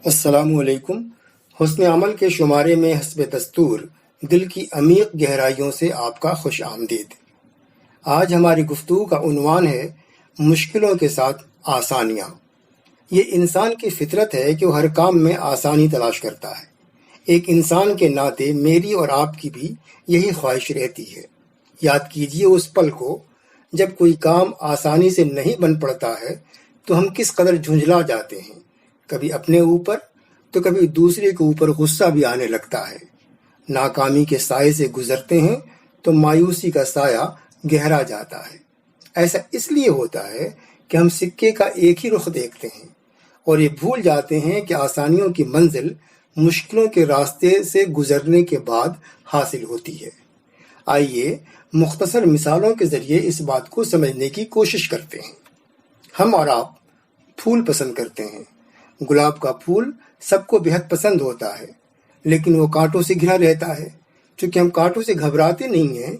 السلام علیکم۔ حسن عمل کے شمارے میں حسب دستور دل کی عمیق گہرائیوں سے آپ کا خوش آمدید۔ آج ہماری گفتگو کا عنوان ہے مشکلوں کے ساتھ آسانیاں۔ یہ انسان کی فطرت ہے کہ وہ ہر کام میں آسانی تلاش کرتا ہے۔ ایک انسان کے ناطے میری اور آپ کی بھی یہی خواہش رہتی ہے۔ یاد کیجئے اس پل کو جب کوئی کام آسانی سے نہیں بن پڑتا ہے تو ہم کس قدر جھنجھلا جاتے ہیں، کبھی اپنے اوپر تو کبھی دوسرے کے اوپر غصہ بھی آنے لگتا ہے۔ ناکامی کے سائے سے گزرتے ہیں تو مایوسی کا سایہ گہرا جاتا ہے۔ ایسا اس لیے ہوتا ہے کہ ہم سکے کا ایک ہی رخ دیکھتے ہیں اور یہ بھول جاتے ہیں کہ آسانیوں کی منزل مشکلوں کے راستے سے گزرنے کے بعد حاصل ہوتی ہے۔ آئیے مختصر مثالوں کے ذریعے اس بات کو سمجھنے کی کوشش کرتے ہیں۔ ہم اور آپ پھول پسند کرتے ہیں۔ گلاب کا پھول سب کو بہت پسند ہوتا ہے، لیکن وہ کانٹوں سے گھرا رہتا ہے۔ چونکہ ہم کانٹوں سے گھبراتے نہیں ہیں،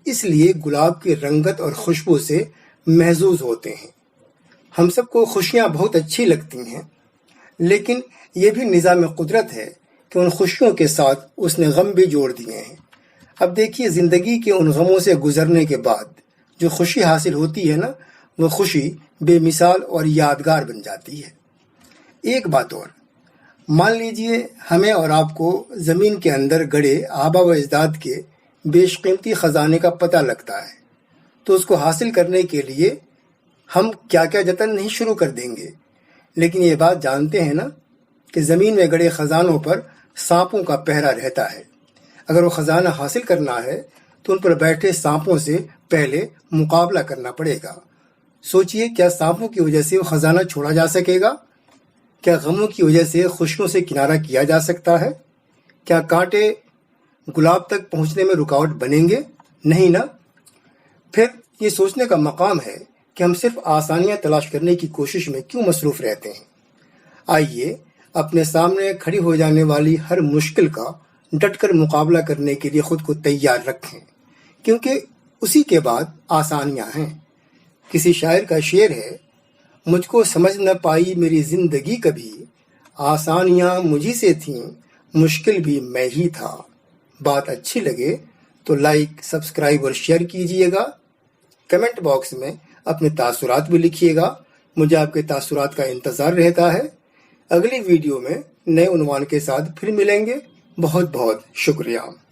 اس لیے گلاب کی رنگت اور خوشبو سے محظوظ ہوتے ہیں۔ ہم سب کو خوشیاں بہت اچھی لگتی ہیں، لیکن یہ بھی نظام قدرت ہے کہ ان خوشیوں کے ساتھ اس نے غم بھی جوڑ دیے ہیں۔ اب دیکھیے، زندگی کے ان غموں سے گزرنے کے بعد جو خوشی حاصل ہوتی ہے نا، وہ خوشی بے مثال اور یادگار بن جاتی ہے۔ ایک بات اور، مان لیجئے ہمیں اور آپ کو زمین کے اندر گڑے آبا و اجداد کے بیش قیمتی خزانے کا پتہ لگتا ہے، تو اس کو حاصل کرنے کے لیے ہم کیا کیا جتن نہیں شروع کر دیں گے۔ لیکن یہ بات جانتے ہیں نا کہ زمین میں گڑے خزانوں پر سانپوں کا پہرا رہتا ہے۔ اگر وہ خزانہ حاصل کرنا ہے تو ان پر بیٹھے سانپوں سے پہلے مقابلہ کرنا پڑے گا۔ سوچئے، کیا سانپوں کی وجہ سے وہ خزانہ چھوڑا جا سکے گا؟ کیا غموں کی وجہ سے خوشیوں سے کنارہ کیا جا سکتا ہے؟ کیا کانٹے گلاب تک پہنچنے میں رکاوٹ بنیں گے؟ نہیں نا۔ پھر یہ سوچنے کا مقام ہے کہ ہم صرف آسانیاں تلاش کرنے کی کوشش میں کیوں مصروف رہتے ہیں۔ آئیے اپنے سامنے کھڑی ہو جانے والی ہر مشکل کا ڈٹ کر مقابلہ کرنے کے لیے خود کو تیار رکھیں، کیونکہ اسی کے بعد آسانیاں ہیں۔ کسی شاعر کا شعر ہے، مجھ کو سمجھ نہ پائی میری زندگی کبھی، آسانیاں مجھی سے تھیں، مشکل بھی میں ہی تھا۔ بات اچھی لگے تو لائک، سبسکرائب اور شیئر کیجئے گا۔ کمنٹ باکس میں اپنے تاثرات بھی لکھیے گا، مجھے آپ کے تاثرات کا انتظار رہتا ہے۔ اگلی ویڈیو میں نئے عنوان کے ساتھ پھر ملیں گے۔ بہت بہت شکریہ۔